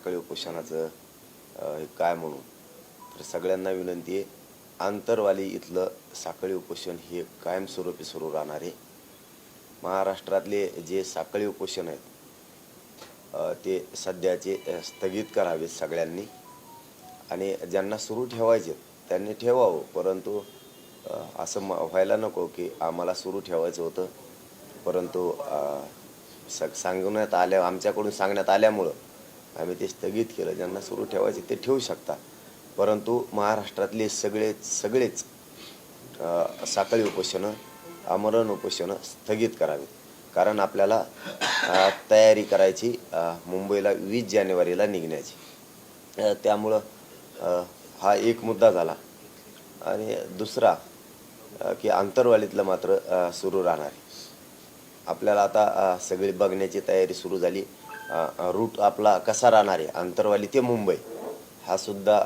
साखळी उपोषणाचं हे काय म्हणून. तर सगळ्यांना विनंती आहे, आंतरवाली इथलं साखळी उपोषण हे कायमस्वरूपी सुरू राहणार आहे. महाराष्ट्रातले जे साखळी उपोषण आहेत ते सध्याचे स्थगित करावेत सगळ्यांनी, आणि ज्यांना सुरू ठेवायचे त्यांनी ठेवावं, परंतु असं व्हायला नको की आम्हाला सुरू ठेवायचं होतं, परंतु आमच्याकडून सांगण्यात आल्यामुळं आम्ही ते स्थगित केलं. ज्यांना सुरू ठेवायचे ते ठेवू शकता, परंतु महाराष्ट्रातले सगळेच साखळी उपोषणं, आमरण उपोषणं स्थगित करावीत. कारण आपल्याला तयारी करायची मुंबईला 20 जानेवारीला निघण्याची. त्यामुळं हा एक मुद्दा झाला. आणि दुसरा की आंतरवालीतलं मात्र सुरू राहणार आहे. आपल्याला आता सगळी बघण्याची तयारी सुरू झाली. रूट आपला कसा राहणार आहे आंतरवाली ते मुंबई, हा सुद्धा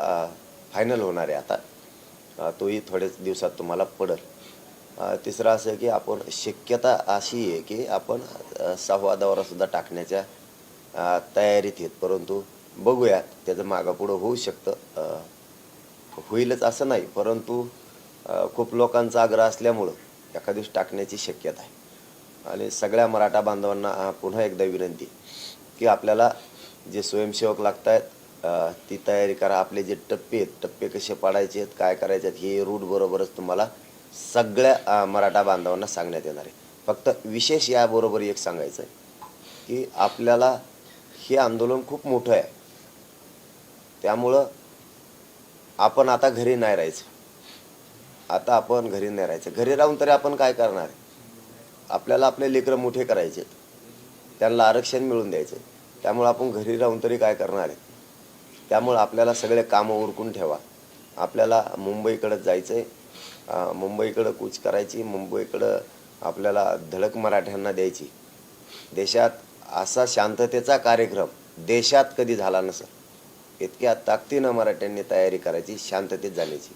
फायनल होणार आहे आता. तोही थोड्याच दिवसात तुम्हाला पडेल. तिसरं असं की आपण शक्यता अशी आहे की आपण 6वा दौरासुद्धा टाकण्याच्या तयारीत आहेत, परंतु बघूया, त्याचं मागंपुढं होऊ शकतं. होईलच असं नाही, परंतु खूप लोकांचा आग्रह असल्यामुळं एखाद्या दिवशी टाकण्याची शक्यता आहे. आणि सगळ्या मराठा बांधवांना पुन्हा एकदा विनंती की आपल्याला जे स्वयंसेवक लागत आहेत ती तयारी करा. आपले जे टप्पे आहेत, टप्पे कसे पाडायचे आहेत, काय करायचे आहेत, हे रूट बरोबरच तुम्हाला सगळ्या मराठा बांधवांना सांगण्यात येणार आहे. फक्त विशेष याबरोबर एक सांगायचं आहे की आपल्याला हे आंदोलन खूप मोठं आहे, त्यामुळं आपण आता घरी नाही राहायचं. आता आपण घरी नाही राहायचं. घरी राहून तरी आपण काय करणार आहे? आपल्याला आपले लेकरं मोठे करायचे, त्यांना आरक्षण मिळवून द्यायचं. त्यामुळं आपण घरी राहून तरी काय करणार आहे? त्यामुळं आपल्याला सगळे कामं उरकून ठेवा. आपल्याला मुंबईकडं जायचं आहे, मुंबईकडं कूच करायची, मुंबईकडं आपल्याला धडक मराठ्यांना द्यायची. देशात असा शांततेचा कार्यक्रम देशात कधी झाला नसेल. इतक्या ताकदीनं मराठ्यांनी तयारी करायची शांततेत जाण्याची.